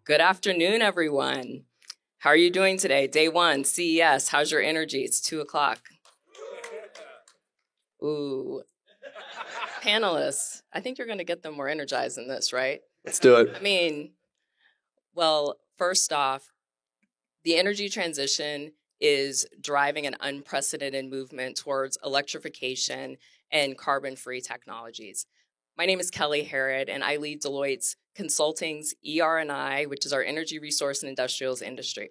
Good afternoon, everyone. How are you doing today? Day one, CES. How's your energy? It's 2:00. Ooh. Panelists, I think you're going to get them more energized than this, right? Let's do it. I mean, well, first off, the energy transition is driving an unprecedented movement towards electrification and carbon-free technologies. My name is Kelly Harrod, and I lead Deloitte's Consulting's ER&I, which is our energy resource and industrials industry.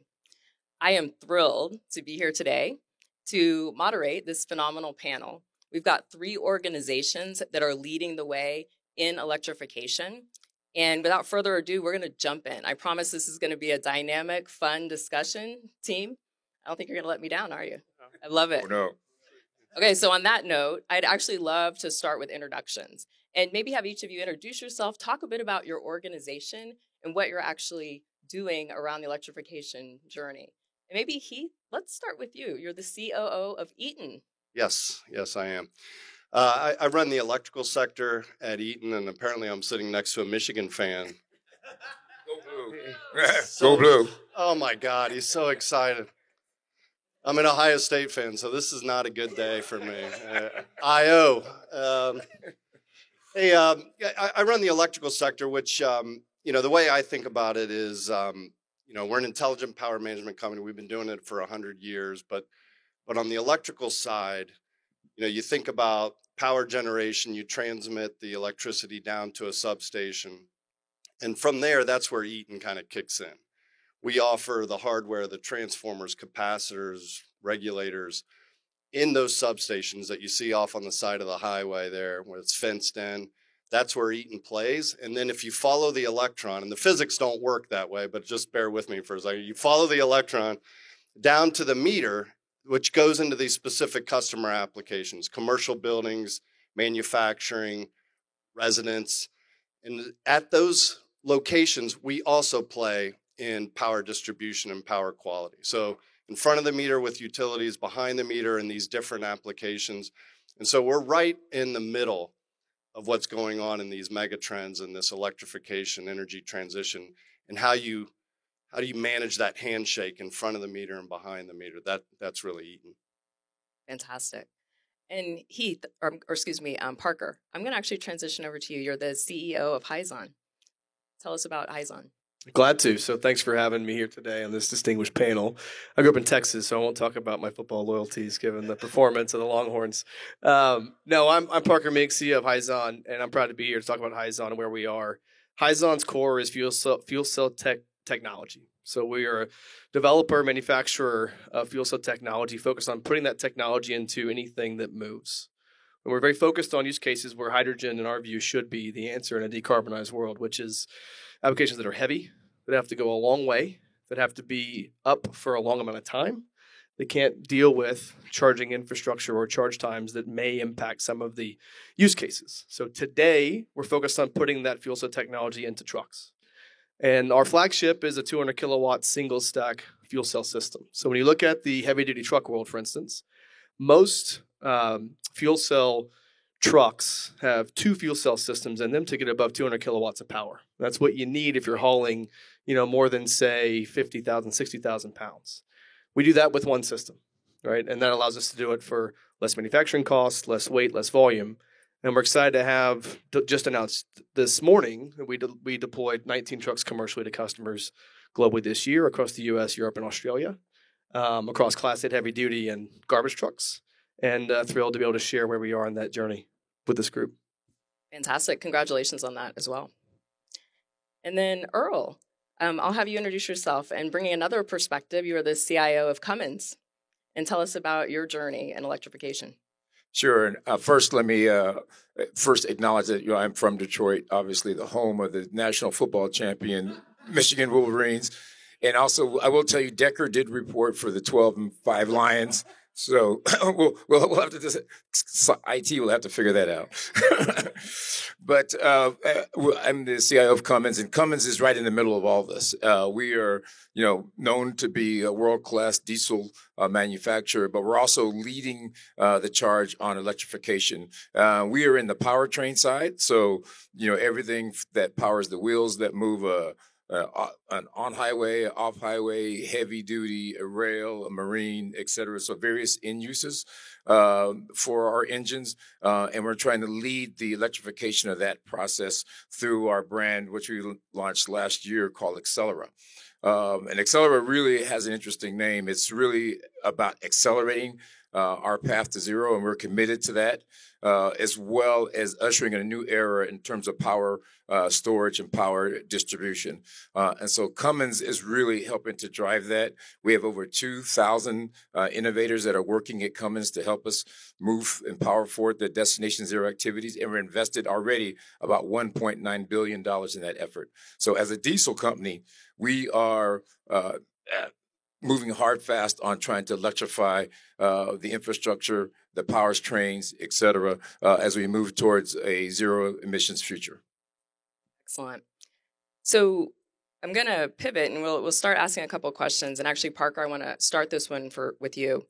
I am thrilled to be here today to moderate this phenomenal panel. We've got 3 organizations that are leading the way in electrification. And without further ado, we're going to jump in. I promise this is going to be a dynamic, fun discussion, team. I don't think you're going to let me down, are you? I love it. Oh, no. Okay, so on that note, I'd actually love to start with introductions and maybe have each of you introduce yourself, talk a bit about your organization and what you're actually doing around the electrification journey. And maybe Heath, let's start with you. You're the COO of Eaton. Yes, I am. I run the electrical sector at Eaton, and apparently I'm sitting next to a Michigan fan. Go Blue. Go Blue. Oh, my God, he's so excited. I'm an Ohio State fan, so this is not a good day for me. I run the electrical sector, which, the way I think about it is, we're an intelligent power management company. We've been doing it for 100 years, but on the electrical side, you think about power generation, you transmit the electricity down to a substation. And from there, that's where Eaton kind of kicks in. We offer the hardware, the transformers, capacitors, regulators in those substations that you see off on the side of the highway there where it's fenced in. That's where Eaton plays. And then if you follow the electron, and the physics don't work that way, but just bear with me for a second. You follow the electron down to the meter, which goes into these specific customer applications, commercial buildings, manufacturing, residents. And at those locations, we also play in power distribution and power quality. So in front of the meter with utilities, behind the meter in these different applications. And so we're right in the middle of what's going on in these mega trends and this electrification, energy transition, and how do you manage that handshake in front of the meter and behind the meter? That's really Eaton. Fantastic. And Heath, Parker, I'm going to actually transition over to you. You're the CEO of Hyzon. Tell us about Hyzon. Glad to. So thanks for having me here today on this distinguished panel. I grew up in Texas, so I won't talk about my football loyalties given the performance of the Longhorns. I'm Parker Miggs, CEO of Hyzon, and I'm proud to be here to talk about Hyzon and where we are. Hyzon's core is fuel cell technology. So we are a developer, manufacturer of fuel cell technology focused on putting that technology into anything that moves. And we're very focused on use cases where hydrogen, in our view, should be the answer in a decarbonized world, which is applications that are heavy, that have to go a long way, that have to be up for a long amount of time. They can't deal with charging infrastructure or charge times that may impact some of the use cases. So today, we're focused on putting that fuel cell technology into trucks. And our flagship is a 200 kilowatt single stack fuel cell system. So when you look at the heavy duty truck world, for instance, most fuel cell trucks have 2 fuel cell systems in them to get above 200 kilowatts of power. That's what you need if you're hauling, more than, say, 50,000, 60,000 pounds. We do that with one system, right? And that allows us to do it for less manufacturing costs, less weight, less volume. And we're excited to have just announced this morning that we deployed 19 trucks commercially to customers globally this year across the U.S., Europe, and Australia, across Class 8 heavy duty and garbage trucks. And thrilled to be able to share where we are on that journey with this group. Fantastic. Congratulations on that as well. And then Earl, I'll have you introduce yourself and bringing another perspective. You are the CIO of Cummins, and tell us about your journey in electrification. Sure. And first, let me first acknowledge that I'm from Detroit, obviously the home of the national football champion Michigan Wolverines. And also, I will tell you, Decker did report for the 12-5 Lions. So we'll have to IT will have to figure that out. But I'm the CIO of Cummins, and Cummins is right in the middle of all this. We are, known to be a world-class diesel manufacturer, but we're also leading the charge on electrification. We are in the powertrain side, so everything that powers the wheels that move an on-highway, off-highway, heavy-duty, a rail, a marine, et cetera. So various end uses for our engines. And we're trying to lead the electrification of that process through our brand, which we launched last year called Accelera. And Accelera really has an interesting name. It's really about accelerating our path to zero, and we're committed to that, as well as ushering in a new era in terms of power storage and power distribution. And so Cummins is really helping to drive that. We have over 2,000 innovators that are working at Cummins to help us move and power forward the Destination Zero activities, and we're invested already about $1.9 billion in that effort. So as a diesel company, we are moving hard, fast on trying to electrify the infrastructure, the powers trains, et cetera, as we move towards a zero emissions future. Excellent. So I'm going to pivot and we'll start asking a couple of questions. And actually, Parker, I want to start this one with you.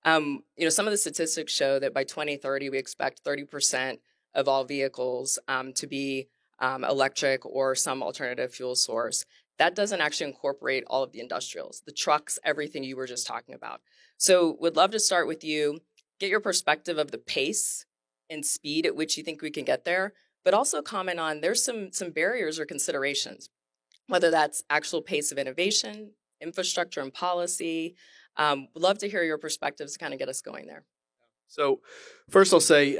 Some of the statistics show that by 2030, we expect 30% of all vehicles to be electric or some alternative fuel source. That doesn't actually incorporate all of the industrials, the trucks, everything you were just talking about. So would love to start with you, get your perspective of the pace and speed at which you think we can get there, but also comment on there's some barriers or considerations, whether that's actual pace of innovation, infrastructure and policy. Would love to hear your perspectives to kind of get us going there. So first I'll say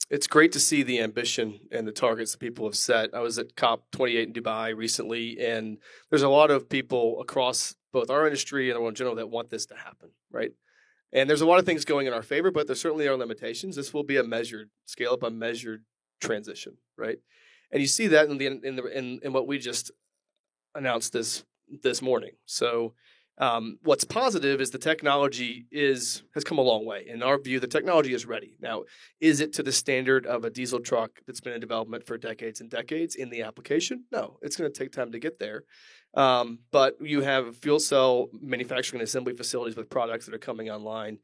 it's great to see the ambition and the targets that people have set. I was at COP28 in Dubai recently, and there's a lot of people across both our industry and the world in general that want this to happen, right? And there's a lot of things going in our favor, but there certainly are limitations. This will be a measured scale up, a measured transition, right? And you see that in what we just announced this morning. So what's positive is the technology has come a long way. In our view, the technology is ready. Now, is it to the standard of a diesel truck that's been in development for decades and decades in the application? No, it's going to take time to get there. But you have fuel cell manufacturing and assembly facilities with products that are coming online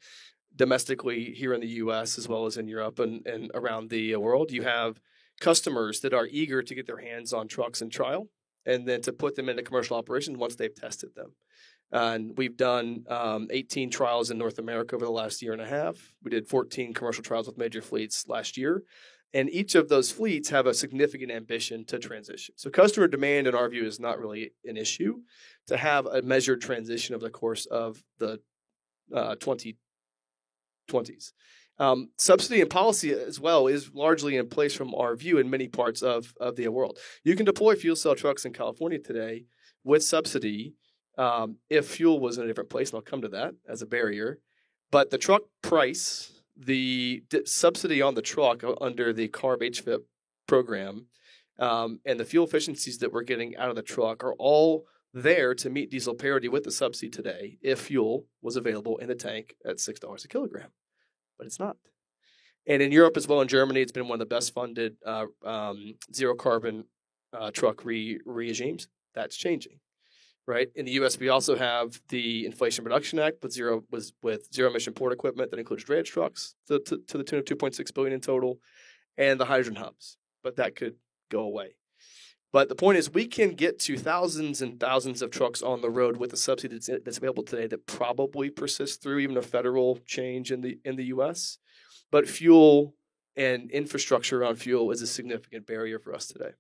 domestically here in the U.S. as well as in Europe and around the world. You have customers that are eager to get their hands on trucks in trial and then to put them into commercial operation once they've tested them. And we've done 18 trials in North America over the last year and a half. We did 14 commercial trials with major fleets last year. And each of those fleets have a significant ambition to transition. So customer demand, in our view, is not really an issue to have a measured transition over the course of the 2020s. Subsidy and policy as well is largely in place from our view in many parts of the world. You can deploy fuel cell trucks in California today with subsidy if fuel was in a different place, and I'll come to that as a barrier. But the truck price, the subsidy on the truck under the CARB HVIP program, and the fuel efficiencies that we're getting out of the truck are all there to meet diesel parity with the subsidy today if fuel was available in the tank at $6 a kilogram. But it's not. And in Europe as well, in Germany, it's been one of the best funded zero carbon truck regimes. That's changing. Right. In the U.S., we also have the Inflation Reduction Act with zero emission port equipment that includes drayage trucks to the tune of $2.6 billion in total, and the hydrogen hubs. But that could go away. But the point is, we can get to thousands and thousands of trucks on the road with the subsidy that's available today that probably persists through even a federal change in the U.S. But fuel and infrastructure around fuel is a significant barrier for us today.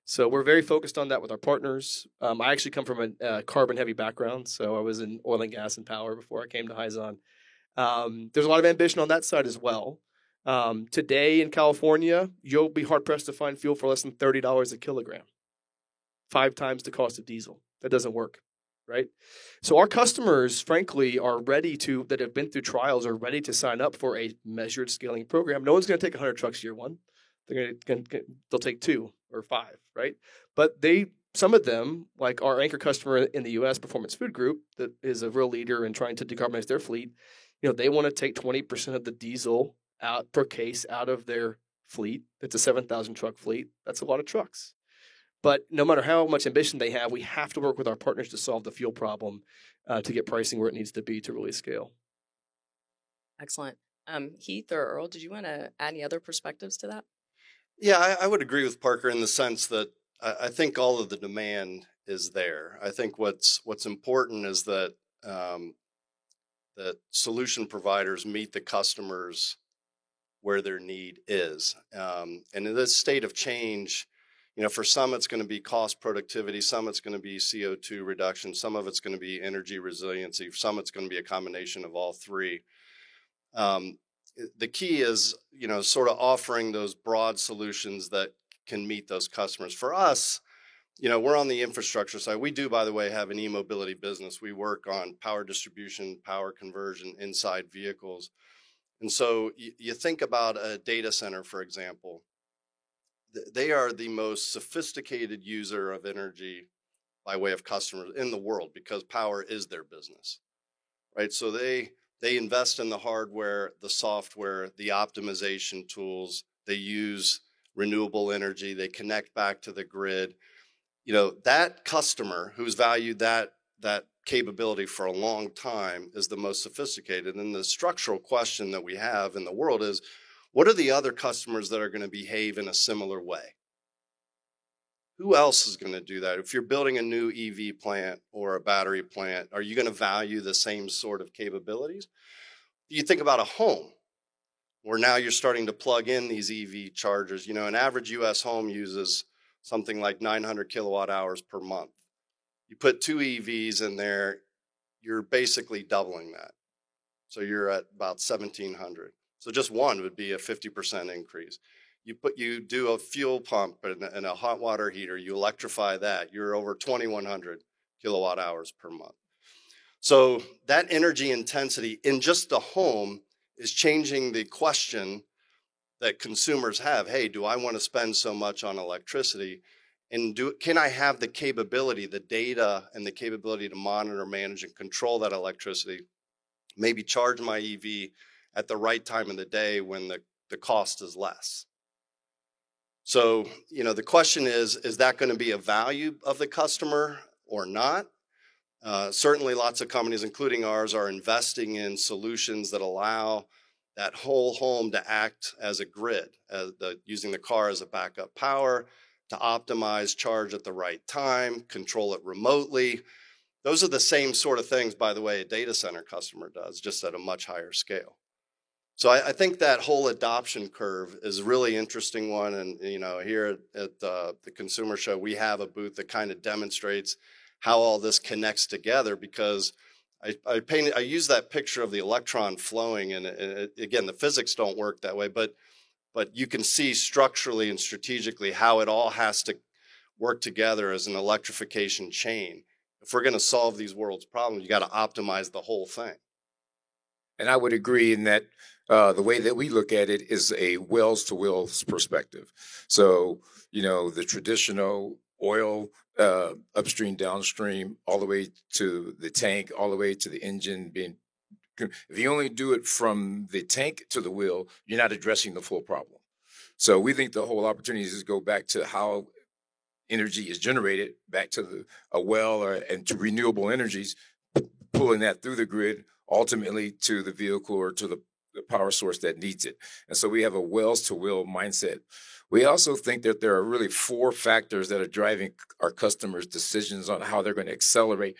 So we're very focused on that with our partners. I actually come from a carbon-heavy background, so I was in oil and gas and power before I came to Hyzon. There's a lot of ambition on that side as well. Today in California, you'll be hard-pressed to find fuel for less than $30 a kilogram, 5 times the cost of diesel. That doesn't work, right? So our customers, frankly, that have been through trials, are ready to sign up for a measured scaling program. No one's going to take 100 trucks year one. They'll take 2 or 5, right? But some of them, like our anchor customer in the U.S., Performance Food Group, that is a real leader in trying to decarbonize their fleet, they want to take 20% of the diesel out per case out of their fleet. It's a 7,000 truck fleet. That's a lot of trucks. But no matter how much ambition they have, we have to work with our partners to solve the fuel problem to get pricing where it needs to be to really scale. Excellent. Heath or Earl, did you want to add any other perspectives to that? Yeah, I would agree with Parker in the sense that, I think all of the demand is there. I think what's important is that that solution providers meet the customers where their need is. And in this state of change, for some it's going to be cost productivity, some it's going to be CO2 reduction, some of it's going to be energy resiliency, some it's going to be a combination of all three. The key is, sort of offering those broad solutions that can meet those customers. For us, we're on the infrastructure side. We do, by the way, have an e-mobility business. We work on power distribution, power conversion inside vehicles. And so you think about a data center, for example. They are the most sophisticated user of energy by way of customers in the world because power is their business, right? So they invest in the hardware, the software, the optimization tools. They use renewable energy. They connect back to the grid. That customer who's valued that capability for a long time is the most sophisticated. And the structural question that we have in the world is, what are the other customers that are going to behave in a similar way? Who else is going to do that? If you're building a new EV plant or a battery plant, are you going to value the same sort of capabilities? You think about a home where now you're starting to plug in these EV chargers. An average US home uses something like 900 kilowatt hours per month. You put 2 EVs in there, you're basically doubling that. So you're at about 1,700. So just one would be a 50% increase. You do a fuel pump and a hot water heater, you electrify that, you're over 2,100 kilowatt hours per month. So that energy intensity in just the home is changing the question that consumers have. Hey, do I want to spend so much on electricity? And can I have the capability, the data and the capability to monitor, manage, and control that electricity? Maybe charge my EV at the right time of the day when the cost is less. So, the question is that going to be a value of the customer or not? Certainly lots of companies, including ours, are investing in solutions that allow that whole home to act as a grid, using the car as a backup power, to optimize charge at the right time, control it remotely. Those are the same sort of things, by the way, a data center customer does, just at a much higher scale. So I think that whole adoption curve is a really interesting one. And, here at the Consumer Show, we have a booth that kind of demonstrates how all this connects together, because I use that picture of the electron flowing, and again, the physics don't work that way, but you can see structurally and strategically how it all has to work together as an electrification chain. If we're going to solve these world's problems, you got to optimize the whole thing. And I would agree in that the way that we look at it is a wells to wheels perspective. So, the traditional oil, upstream, downstream, all the way to the tank, all the way to the engine being. If you only do it from the tank to the wheel, you're not addressing the full problem. So we think the whole opportunity is to go back to how energy is generated, back to a well and to renewable energies, pulling that through the grid, ultimately to the vehicle or to the power source that needs it. And so we have a wells to wheel mindset. We also think that there are really 4 factors that are driving our customers' decisions on how they're going to accelerate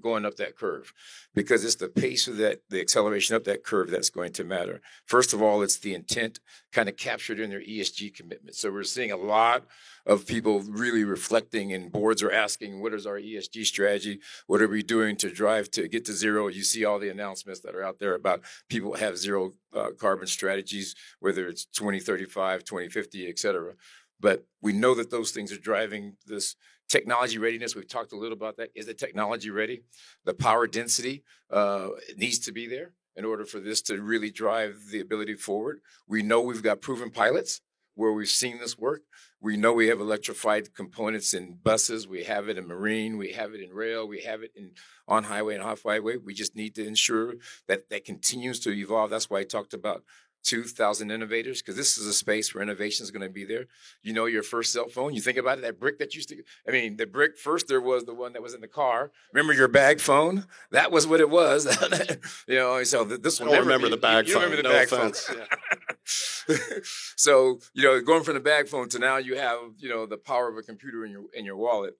going up that curve, because it's the pace of the acceleration up that curve that's going to matter. First of all, it's the intent kind of captured in their ESG commitment. So we're seeing a lot of people really reflecting, and boards are asking, what is our ESG strategy? What are we doing to drive to get to zero? You see all the announcements that are out there about people have zero carbon strategies, whether it's 2035, 2050, et cetera. But we know that those things are driving this technology readiness. We've talked a little about that. Is the technology ready? The power density needs to be there in order for this to really drive the ability forward. We know we've got proven pilots where we've seen this work. We know we have electrified components in buses. We have it in marine. We have it in rail. We have it in on highway and off highway. We just need to ensure that that continues to evolve. That's why I talked about 2,000 innovators, because this is a space where innovation is going to be there. Your first cell phone, you think about it, that brick that used to, the brick first, there was the one that was in the car. Remember your bag phone? That was what it was. So this one. I don't remember the bag phone. You remember the bag phone. Yeah. So, going from the bag phone to now you have, the power of a computer in your wallet.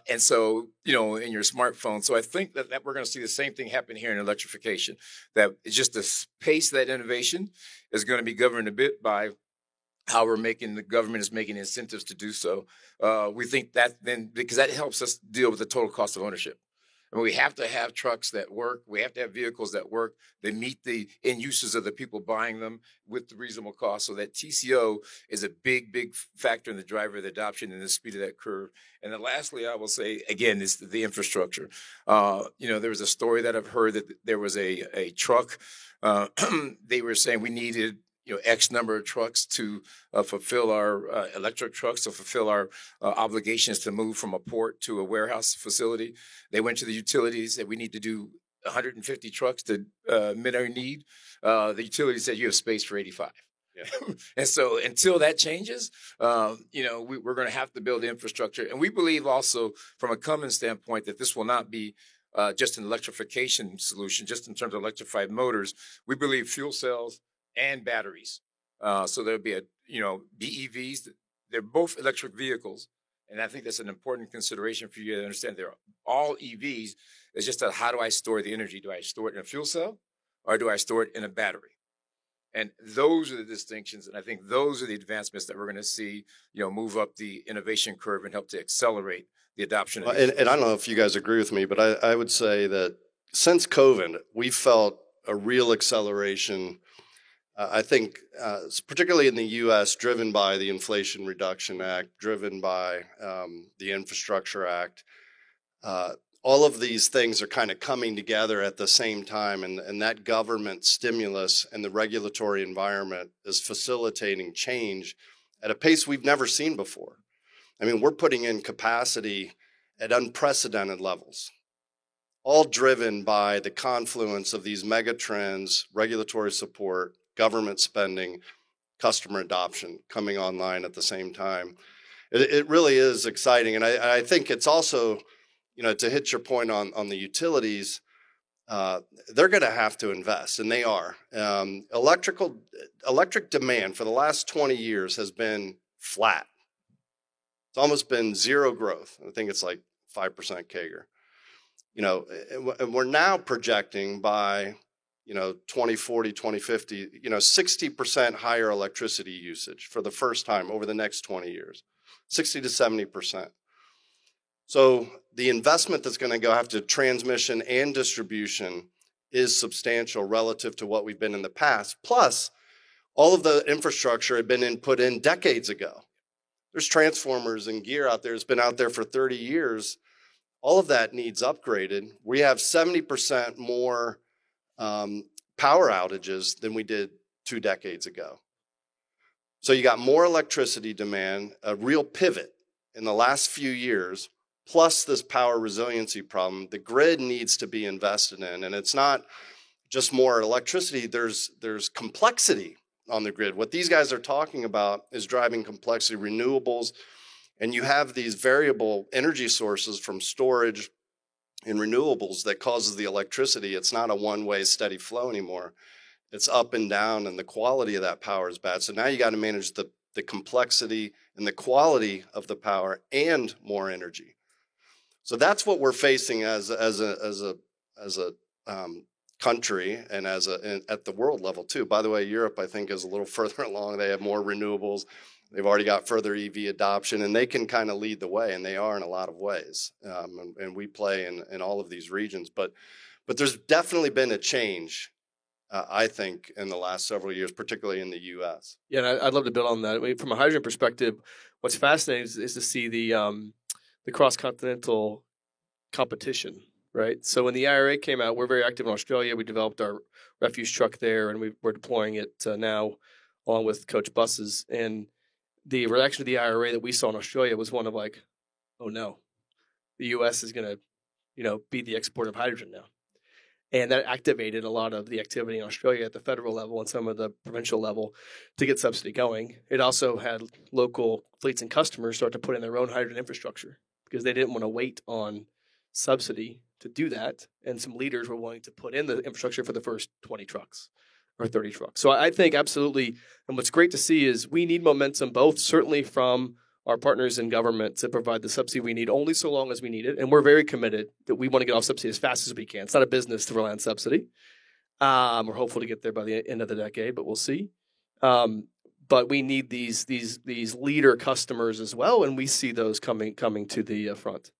And so, in your smartphone. So I think that we're going to see the same thing happen here in electrification, that it's just the pace of that innovation is going to be governed a bit by how the government is making incentives to do so. We think that then, because that helps us deal with the total cost of ownership. I mean, we have to have trucks that work. We have to have vehicles that work. They meet the end uses of the people buying them with the reasonable cost. So that TCO is a big, big factor in the driver of the adoption and the speed of that curve. And then lastly, I will say, again, is the infrastructure. There was a story that I've heard that there was a truck. They were saying we needed X number of trucks to fulfill our electric trucks, to fulfill our obligations to move from a port to a warehouse facility. They went to the utilities that we need to do 150 trucks to meet our need. The utility said you have space for 85. Yeah. And so until that changes, we're going to have to build infrastructure. And we believe also from a Cummins standpoint that this will not be just an electrification solution, just in terms of electrified motors. We believe fuel cells and batteries. So there'll be BEVs. They're both electric vehicles. And I think that's an important consideration for you to understand. They're all EVs. It's just how do I store the energy? Do I store it in a fuel cell or do I store it in a battery? And those are the distinctions. And I think those are the advancements that we're going to see, move up the innovation curve and help to accelerate the adoption. And I don't know if you guys agree with me, but I would say that since COVID, we felt a real acceleration. I think, particularly in the U.S., driven by the Inflation Reduction Act, driven by the Infrastructure Act, all of these things are kind of coming together at the same time, and that government stimulus and the regulatory environment is facilitating change at a pace we've never seen before. I mean, we're putting in capacity at unprecedented levels, all driven by the confluence of these mega trends, regulatory support, government spending, customer adoption coming online at the same time. It really is exciting. And I think it's also, to hit your point on the utilities, they're going to have to invest, and they are. Electric demand for the last 20 years has been flat. It's almost been zero growth. I think it's like 5% CAGR. And we're now projecting by 2040, 2050, 60% higher electricity usage for the first time over the next 20 years, 60 to 70%. So the investment that's going to go after transmission and distribution is substantial relative to what we've been in the past. Plus, all of the infrastructure had been put in decades ago. There's transformers and gear out there. It's been out there for 30 years. All of that needs upgraded. We have 70% more power outages than we did 2 decades ago. So you got more electricity demand, a real pivot in the last few years, plus this power resiliency problem. The grid needs to be invested in, and it's not just more electricity. There's complexity on the grid. What these guys are talking about is driving complexity, renewables, and you have these variable energy sources from storage in renewables that causes the electricity. It's not a one-way steady flow anymore. It's up and down, and the quality of that power is bad. So now you got to manage the complexity and the quality of the power and more energy. So that's what we're facing as a country and at the world level too. By the way, Europe, I think, is a little further along. They have more renewables. They've already got further EV adoption, and they can kind of lead the way, and they are in a lot of ways. And we play in all of these regions. But there's definitely been a change, I think, in the last several years, particularly in the U.S. Yeah, and I'd love to build on that. I mean, from a hydrogen perspective, what's fascinating is to see the cross-continental competition, right? So when the IRA came out, we're very active in Australia. We developed our refuse truck there, and we're deploying it now along with Coach buses. And the reaction to the IRA that we saw in Australia was one of like, oh no, the U.S. is going to, be the exporter of hydrogen now. And that activated a lot of the activity in Australia at the federal level and some of the provincial level to get subsidy going. It also had local fleets and customers start to put in their own hydrogen infrastructure because they didn't want to wait on subsidy to do that. And some leaders were willing to put in the infrastructure for the first 20 trucks. or 30 trucks. So I think absolutely, and what's great to see is we need momentum both certainly from our partners in government to provide the subsidy we need only so long as we need it. And we're very committed that we want to get off subsidy as fast as we can. It's not a business to rely on subsidy. We're hopeful to get there by the end of the decade, but we'll see. But we need these leader customers as well, and we see those coming to the front.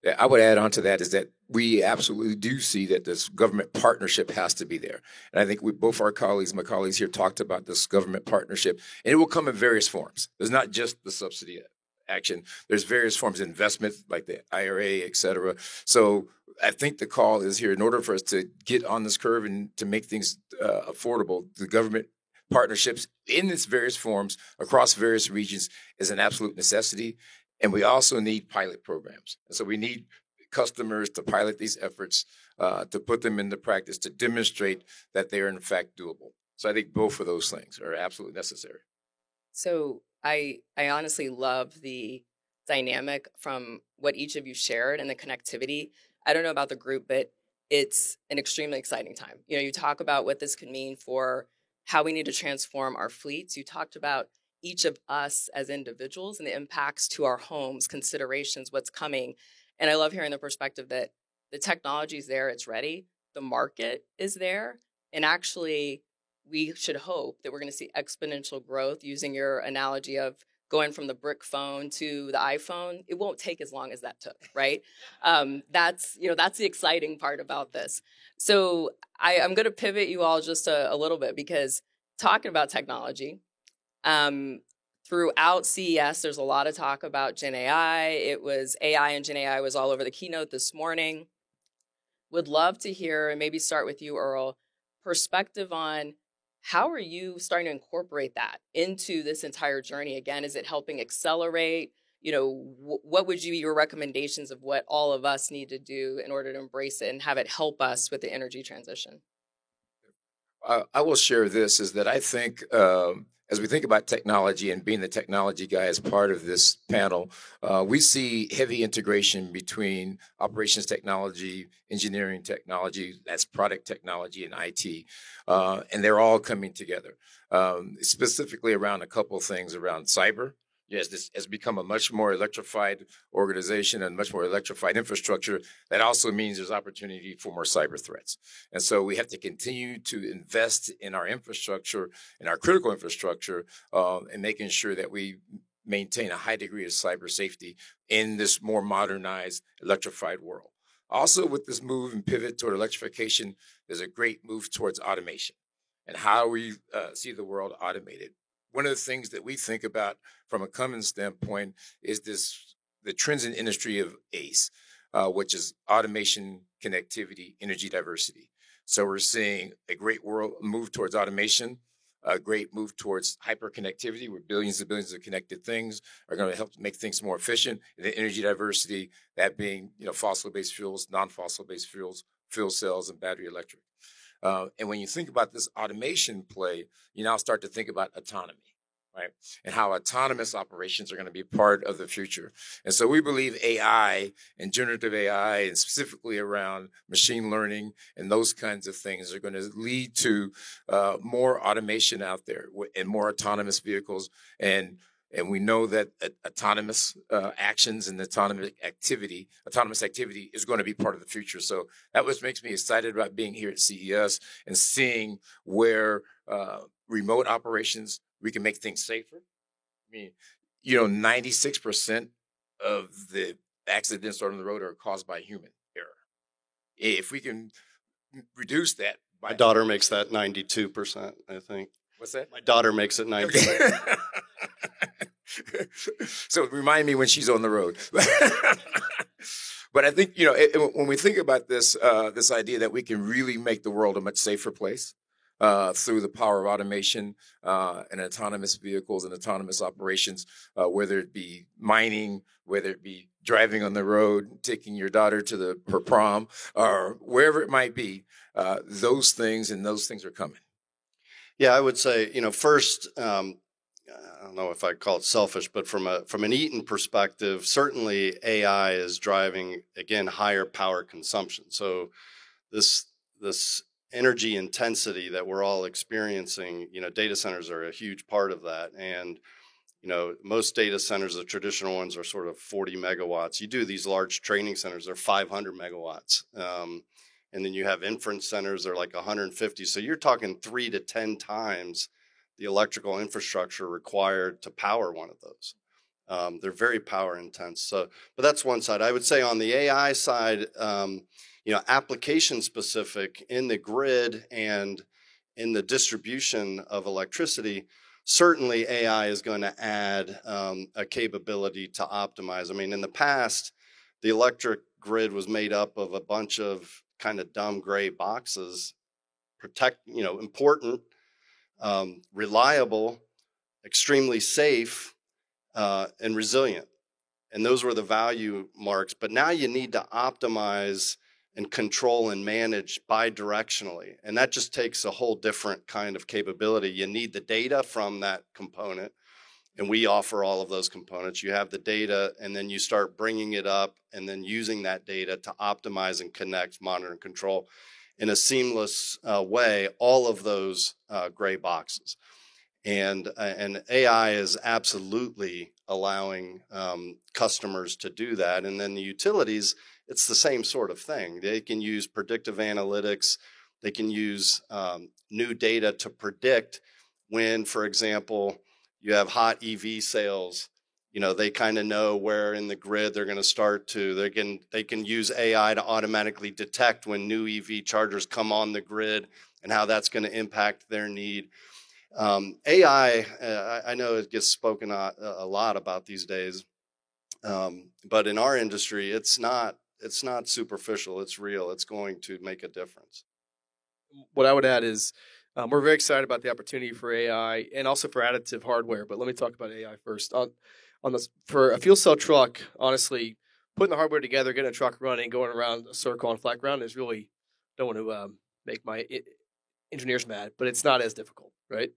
Yeah, I would add on to that is that we absolutely do see that this government partnership has to be there. And I think both my colleagues here talked about this government partnership, and it will come in various forms. There's not just the subsidy action. There's various forms of investment like the IRA, et cetera. So I think the call is here in order for us to get on this curve and to make things affordable, the government partnerships in its various forms across various regions is an absolute necessity. And we also need pilot programs. And so we need customers to pilot these efforts, to put them into practice, to demonstrate that they are in fact doable. So I think both of those things are absolutely necessary. So I honestly love the dynamic from what each of you shared and the connectivity. I don't know about the group, but it's an extremely exciting time. You know, you talk about what this could mean for how we need to transform our fleets. You talked about each of us as individuals and the impacts to our homes, considerations, what's coming. And I love hearing the perspective that the technology is there, it's ready, the market is there. And actually, we should hope that we're going to see exponential growth using your analogy of going from the brick phone to the iPhone. It won't take as long as that took, right? That's the exciting part about this. So I'm going to pivot you all just a little bit because talking about technology, throughout CES, there's a lot of talk about Gen AI. It was AI and Gen AI was all over the keynote this morning. Would love to hear, and maybe start with you, Earl, perspective on how are you starting to incorporate that into this entire journey? Again, is it helping accelerate? You know, what would be your recommendations of what all of us need to do in order to embrace it and have it help us with the energy transition? I will share this is that I think as we think about technology and being the technology guy as part of this panel, we see heavy integration between operations technology, engineering technology, that's product technology, and IT. And they're all coming together, specifically around a couple of things around cyber. Yes, this has become a much more electrified organization and much more electrified infrastructure. That also means there's opportunity for more cyber threats. And so we have to continue to invest in our infrastructure, in our critical infrastructure, and making sure that we maintain a high degree of cyber safety in this more modernized, electrified world. Also, with this move and pivot toward electrification, there's a great move towards automation and how we see the world automated. One of the things that we think about from a Cummins standpoint is the trends in industry of ACE, which is automation, connectivity, energy diversity. So we're seeing a great world move towards automation, a great move towards hyperconnectivity, where billions and billions of connected things are going to help make things more efficient. And the energy diversity, that being fossil-based fuels, non-fossil-based fuels, fuel cells, and battery electric. And when you think about this automation play, you now start to think about autonomy, right? And how autonomous operations are going to be part of the future. And so we believe AI and generative AI, and specifically around machine learning and those kinds of things, are going to lead to more automation out there and more autonomous vehicles. And we know that autonomous actions and autonomous activity is going to be part of the future. So that what makes me excited about being here at CES and seeing where remote operations, we can make things safer. I mean, 96% of the accidents on the road are caused by human error. If we can reduce that. My daughter makes that 92%, I think. What's that? My daughter makes it 92%. So remind me when she's on the road. But I think, when we think about this idea that we can really make the world a much safer place through the power of automation and autonomous vehicles and autonomous operations, whether it be mining, whether it be driving on the road, taking your daughter to her prom, or wherever it might be, those things are coming. Yeah, I would say, first, I don't know if I'd call it selfish, but from an Eaton perspective, certainly AI is driving, again, higher power consumption. So this energy intensity that we're all experiencing, data centers are a huge part of that. And, most data centers, the traditional ones, are sort of 40 megawatts. You do these large training centers, they're 500 megawatts. And then you have inference centers, they're like 150. So you're talking 3 to 10 times the electrical infrastructure required to power one of those. They're very power intense. So, but that's one side. I would say on the AI side, application specific in the grid and in the distribution of electricity, certainly AI is going to add a capability to optimize. I mean, in the past, the electric grid was made up of a bunch of kind of dumb gray boxes, important, reliable, extremely safe, and resilient. And those were the value marks. But now you need to optimize and control and manage bidirectionally. And that just takes a whole different kind of capability. You need the data from that component. And we offer all of those components. You have the data, and then you start bringing it up and then using that data to optimize and connect, monitor, and control in a seamless way all of those gray boxes. And AI is absolutely allowing customers to do that. And then the utilities, it's the same sort of thing. They can use predictive analytics. They can use new data to predict when, for example, you have hot EV sales. They kind of know where in the grid they're going to start to. They can use AI to automatically detect when new EV chargers come on the grid and how that's going to impact their need. AI, I know it gets spoken a lot about these days, but in our industry, it's not superficial. It's real. It's going to make a difference. What I would add is we're very excited about the opportunity for AI and also for additive hardware. But let me talk about AI first. For a fuel cell truck, honestly, putting the hardware together, getting a truck running, going around a circle on flat ground is really, don't want to make my engineers mad, but it's not as difficult, right?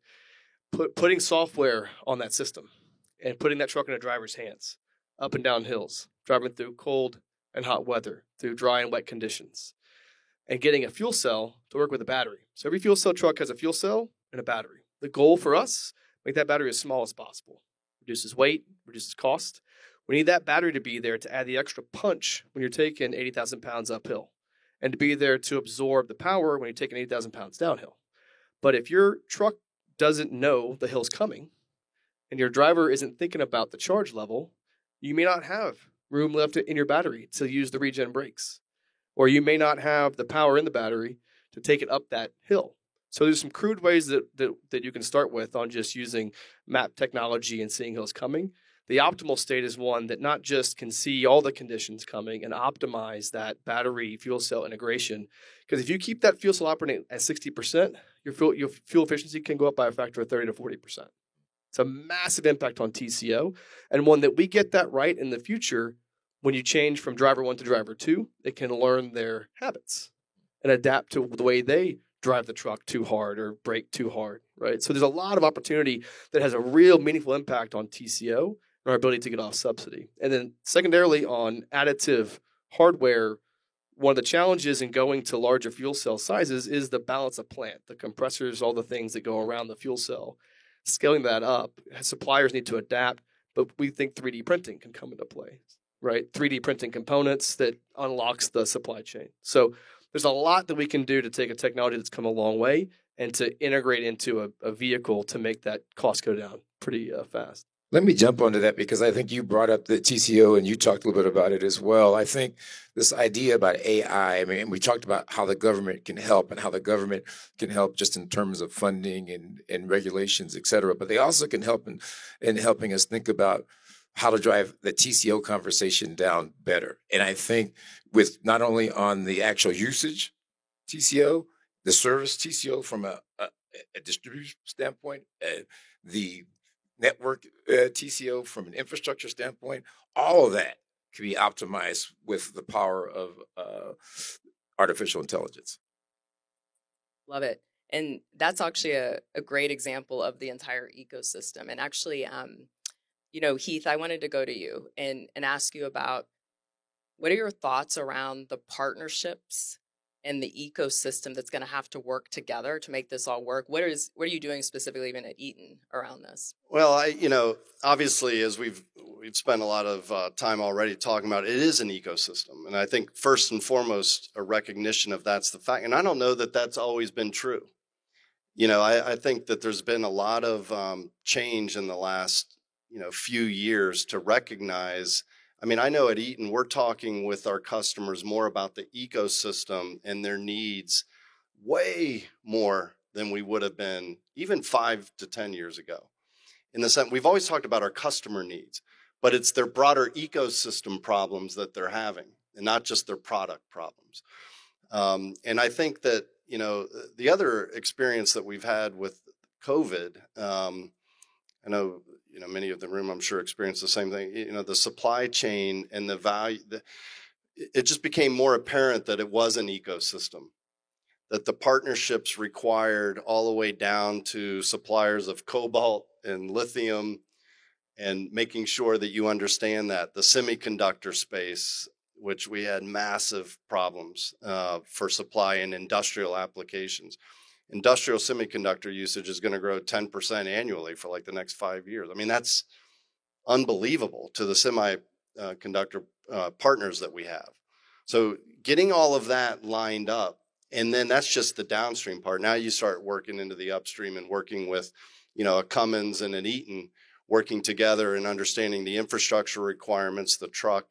Putting software on that system and putting that truck in a driver's hands, up and down hills, driving through cold and hot weather, through dry and wet conditions, and getting a fuel cell to work with a battery. So every fuel cell truck has a fuel cell and a battery. The goal for us, make that battery as small as possible. Reduces weight, reduces cost. We need that battery to be there to add the extra punch when you're taking 80,000 pounds uphill, and to be there to absorb the power when you're taking 80,000 pounds downhill. But if your truck doesn't know the hill's coming, and your driver isn't thinking about the charge level, you may not have room left in your battery to use the regen brakes. Or you may not have the power in the battery to take it up that hill. So there's some crude ways that you can start with on just using map technology and seeing hills coming. The optimal state is one that not just can see all the conditions coming and optimize that battery fuel cell integration. Because if you keep that fuel cell operating at 60%, your fuel efficiency can go up by a factor of 30 to 40%. It's a massive impact on TCO, and one that we get that right in the future. When you change from driver 1 to driver 2, it can learn their habits and adapt to the way they drive the truck too hard or brake too hard, right? So there's a lot of opportunity that has a real meaningful impact on TCO and our ability to get off subsidy. And then secondarily on additive hardware, one of the challenges in going to larger fuel cell sizes is the balance of plant, the compressors, all the things that go around the fuel cell. Scaling that up, suppliers need to adapt, but we think 3D printing can come into play. Right, 3D printing components that unlocks the supply chain. So there's a lot that we can do to take a technology that's come a long way and to integrate into a vehicle to make that cost go down pretty fast. Let me jump onto that because I think you brought up the TCO and you talked a little bit about it as well. I think this idea about AI, I mean, we talked about how the government can help and how the government can help just in terms of funding and regulations, et cetera. But they also can help in helping us think about how to drive the TCO conversation down better. And I think with not only on the actual usage TCO, the service TCO from a distribution standpoint, the network TCO from an infrastructure standpoint, all of that can be optimized with the power of artificial intelligence. Love it. And that's actually a great example of the entire ecosystem. And actually, Heath, I wanted to go to you and ask you about what are your thoughts around the partnerships and the ecosystem that's going to have to work together to make this all work. What are you doing specifically even at Eaton around this? Well, obviously, as we've spent a lot of time already talking about it, it is an ecosystem. And I think first and foremost, a recognition of that's the fact. And I don't know that that's always been true. I think that there's been a lot of change in the last, few years to recognize. I mean, I know at Eaton, we're talking with our customers more about the ecosystem and their needs way more than we would have been even 5 to 10 years ago. In the sense, we've always talked about our customer needs, but it's their broader ecosystem problems that they're having and not just their product problems. And I think that, the other experience that we've had with COVID, I know, many of the room, I'm sure, experienced the same thing. The supply chain and the value, it just became more apparent that it was an ecosystem, that the partnerships required all the way down to suppliers of cobalt and lithium and making sure that you understand that the semiconductor space, which we had massive problems for supply in industrial applications. Industrial semiconductor usage is going to grow 10% annually for like the next 5 years. I mean, that's unbelievable to the semiconductor partners that we have. So getting all of that lined up, and then that's just the downstream part. Now you start working into the upstream and working with, a Cummins and an Eaton, working together and understanding the infrastructure requirements, the truck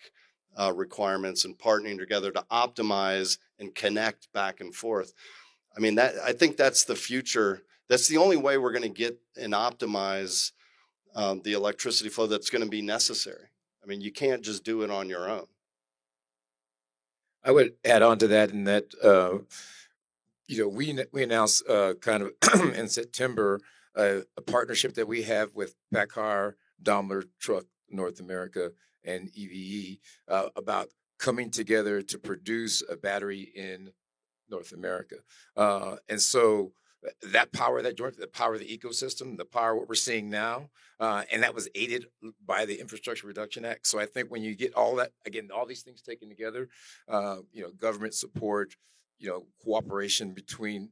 requirements, and partnering together to optimize and connect back and forth. I mean, I think that's the future. That's the only way we're going to get and optimize the electricity flow that's going to be necessary. I mean, you can't just do it on your own. I would add on to that in that, we announced kind of in September a partnership that we have with PACCAR, Daimler Truck North America, and EVE about coming together to produce a battery in North America. And so that power, the power of the ecosystem, the power of what we're seeing now, and that was aided by the Infrastructure Reduction Act. So I think when you get all that, again, all these things taken together, government support, cooperation between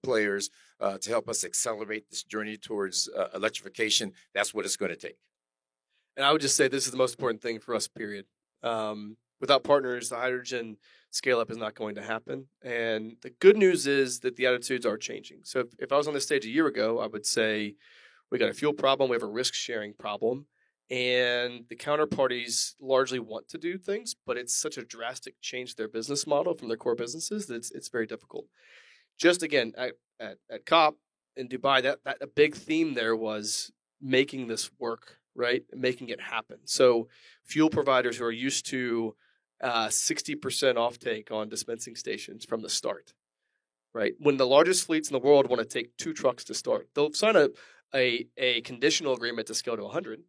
players to help us accelerate this journey towards electrification, that's what it's going to take. And I would just say this is the most important thing for us, period. Without partners, the hydrogen scale-up is not going to happen. And the good news is that the attitudes are changing. So if I was on this stage a year ago, I would say we got a fuel problem, we have a risk-sharing problem, and the counterparties largely want to do things, but it's such a drastic change to their business model from their core businesses that it's very difficult. Just again, at COP in Dubai, that a big theme there was making this work, right? Making it happen. So fuel providers who are used to 60% offtake on dispensing stations from the start, right? When the largest fleets in the world want to take 2 trucks to start, they'll sign a conditional agreement to scale to 100,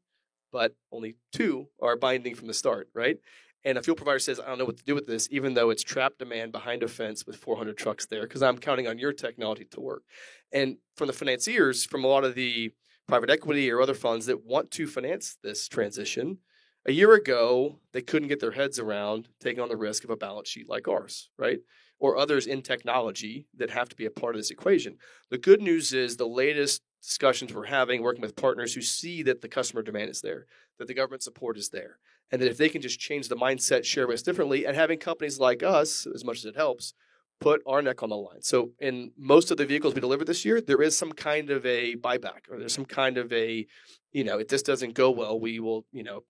but only 2 are binding from the start, right? And a fuel provider says, I don't know what to do with this, even though it's trapped demand behind a fence with 400 trucks there, because I'm counting on your technology to work. And from the financiers, from a lot of the private equity or other funds that want to finance this transition, a year ago, they couldn't get their heads around taking on the risk of a balance sheet like ours, right? Or others in technology that have to be a part of this equation. The good news is the latest discussions we're having, working with partners who see that the customer demand is there, that the government support is there, and that if they can just change the mindset, share risk differently, and having companies like us, as much as it helps, put our neck on the line. So in most of the vehicles we deliver this year, there is some kind of a buyback, or there's some kind of a, if this doesn't go well, we will,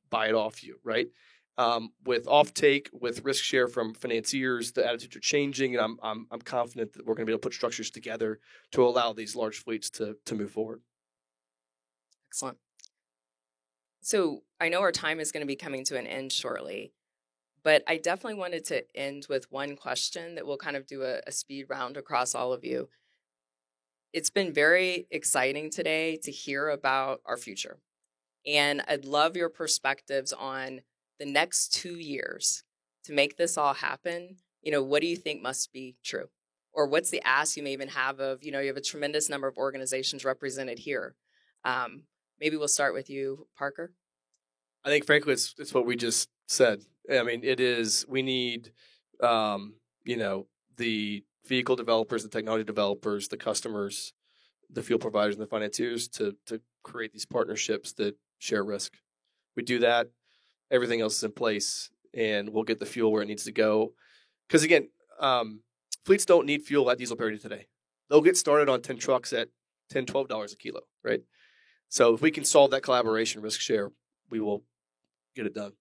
buy it off you, right? With offtake, with risk share from financiers, the attitudes are changing, and I'm confident that we're going to be able to put structures together to allow these large fleets to move forward. Excellent. So I know our time is going to be coming to an end shortly, but I definitely wanted to end with one question that we'll kind of do a speed round across all of you. It's been very exciting today to hear about our future, and I'd love your perspectives on the next 2 years to make this all happen. What do you think must be true? Or what's the ask you may even have of, you have a tremendous number of organizations represented here. Maybe we'll start with you, Parker. I think, frankly, it's what we just said. I mean, it is, we need, the the vehicle developers, the technology developers, the customers, the fuel providers, and the financiers to create these partnerships that share risk. We do that, everything else is in place, and we'll get the fuel where it needs to go. Because again, fleets don't need fuel at diesel parity today. They'll get started on 10 trucks at $10, $12 a kilo, right? So if we can solve that collaboration risk share, we will get it done.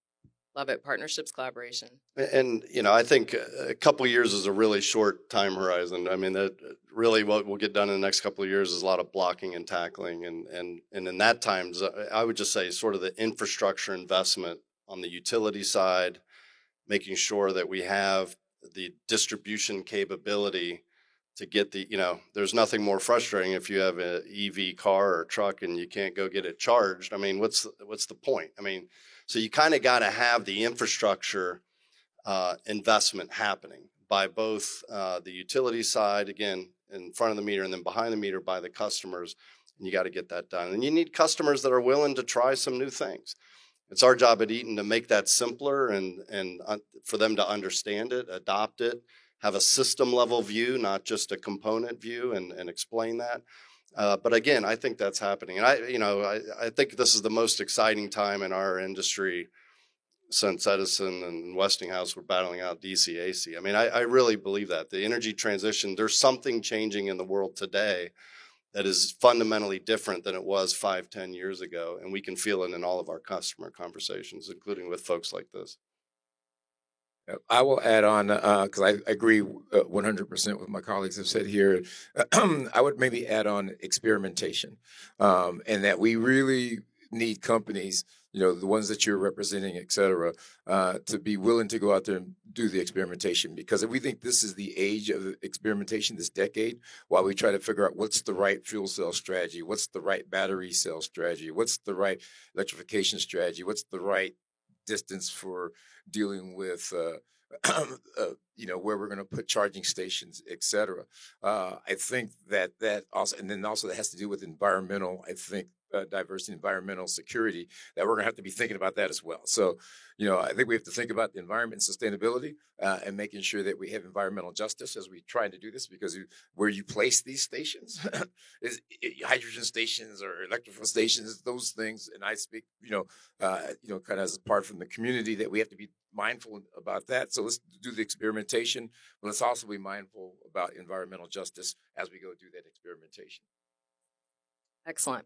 Love it. Partnerships, collaboration. And, I think a couple of years is a really short time horizon. I mean, that really what we'll get done in the next couple of years is a lot of blocking and tackling. And in that times, I would just say sort of the infrastructure investment on the utility side, making sure that we have the distribution capability to get there's nothing more frustrating if you have an EV car or truck and you can't go get it charged. I mean, what's the point? I mean, so you kind of got to have the infrastructure investment happening by both the utility side, again, in front of the meter, and then behind the meter by the customers. And you got to get that done. And you need customers that are willing to try some new things. It's our job at Eaton to make that simpler and for them to understand it, adopt it, have a system level view, not just a component view, and explain that. But again, I think that's happening. And I think this is the most exciting time in our industry since Edison and Westinghouse were battling out DC AC. I mean, I really believe that. The energy transition, there's something changing in the world today that is fundamentally different than it was 5-10 years ago. And we can feel it in all of our customer conversations, including with folks like this. I will add on, because I agree 100% with my colleagues have said here. I would maybe add on experimentation, and that we really need companies, the ones that you're representing, et cetera, to be willing to go out there and do the experimentation. Because if we think this is the age of experimentation, this decade, while we try to figure out what's the right fuel cell strategy, what's the right battery cell strategy, what's the right electrification strategy, what's the right distance for dealing with, where we're going to put charging stations, et cetera. I think that also, and then also that has to do with environmental, I think, diversity, environmental security, that we're going to have to be thinking about that as well. So, I think we have to think about the environment and sustainability and making sure that we have environmental justice as we try to do this, because where you place these stations is hydrogen stations or electrical stations, those things. And I speak, kind of as a part from the community, that we have to be mindful about that. So let's do the experimentation, but let's also be mindful about environmental justice as we go do that experimentation. Excellent.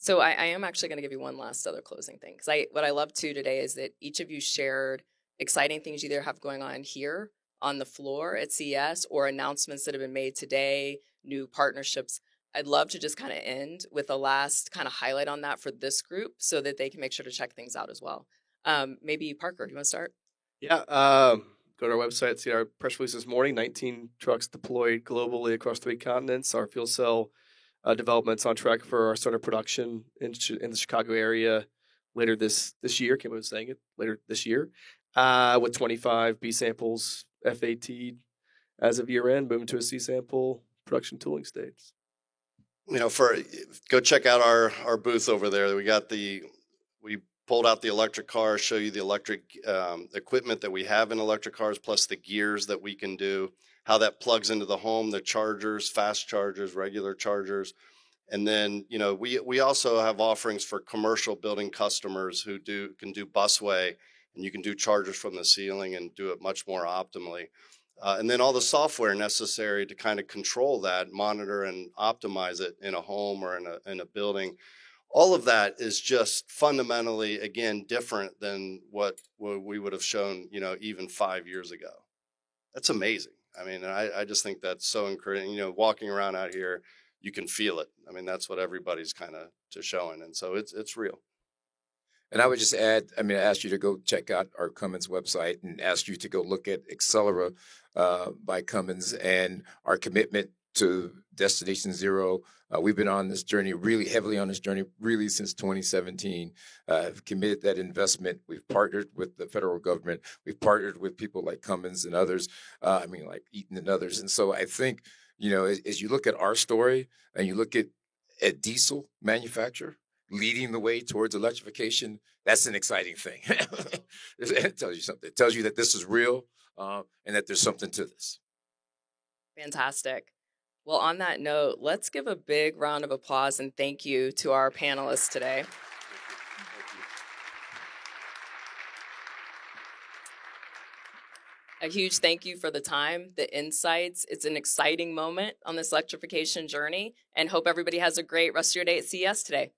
So I am actually going to give you one last other closing thing, because what I love too today is that each of you shared exciting things you either have going on here on the floor at CES or announcements that have been made today, new partnerships. I'd love to just kind of end with a last kind of highlight on that for this group so that they can make sure to check things out as well. Maybe Parker, do you want to start? Yeah. Go to our website, see our press release this morning. 19 trucks deployed globally across 3 continents. Our fuel cell development's on track for our start of production in the Chicago area later this year. Kim was saying it later this year, with 25 B samples FAT as of year end, moving to a C sample production tooling stage. Go check out our booth over there. We pulled out the electric car, show you the electric equipment that we have in electric cars, plus the gears that we can do, how that plugs into the home, the chargers, fast chargers, regular chargers. And then, we also have offerings for commercial building customers who can do busway, and you can do chargers from the ceiling and do it much more optimally. And then all the software necessary to kind of control that, monitor and optimize it in a home or in a building. All of that is just fundamentally, again, different than what we would have shown, even 5 years ago. That's amazing. I mean, I just think that's so encouraging. Walking around out here, you can feel it. I mean, that's what everybody's kind of showing. And so it's real. And I would just add, I ask you to go check out our Cummins website and ask you to go look at Accelera by Cummins and our commitment to Destination Zero. We've been on this journey, really heavily on this journey, really since 2017. Have committed that investment. We've partnered with the federal government. We've partnered with people like Cummins and others, like Eaton and others. And so I think, as you look at our story and you look at a diesel manufacturer leading the way towards electrification, that's an exciting thing. It tells you something. It tells you that this is real and that there's something to this. Fantastic. Well, on that note, let's give a big round of applause and thank you to our panelists today. A huge thank you for the time, the insights. It's an exciting moment on this electrification journey, and hope everybody has a great rest of your day at CES today.